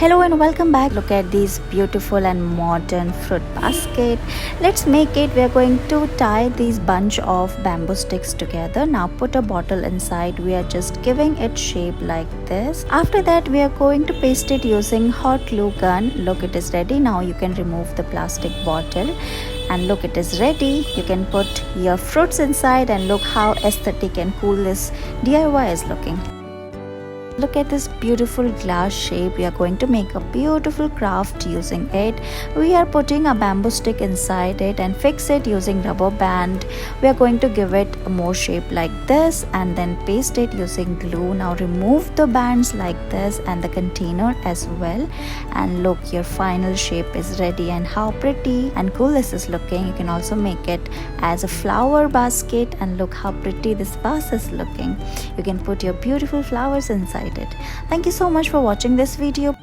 Hello and welcome back. Look at this beautiful and modern fruit basket. Let's make it. We are going to tie these bunch of bamboo sticks together. Now put a bottle inside. We are just giving it shape like this. After that we are going to paste it using hot glue gun. Look, it is ready. Now you can remove the plastic bottle. And look, it is ready. You can put your fruits inside and look how aesthetic and cool this DIY is looking. Look at this beautiful glass shape. We are going to make a beautiful craft using it. We are putting a bamboo stick inside it and fix it using rubber band. We are going to give it more shape like this and then paste it using glue. Now remove the bands like this and the container as well. And look, your final shape is ready and how pretty and cool this is looking. You can also make it as a flower basket and look how pretty this vase is looking. You can put your beautiful flowers inside it. Thank you so much for watching this video.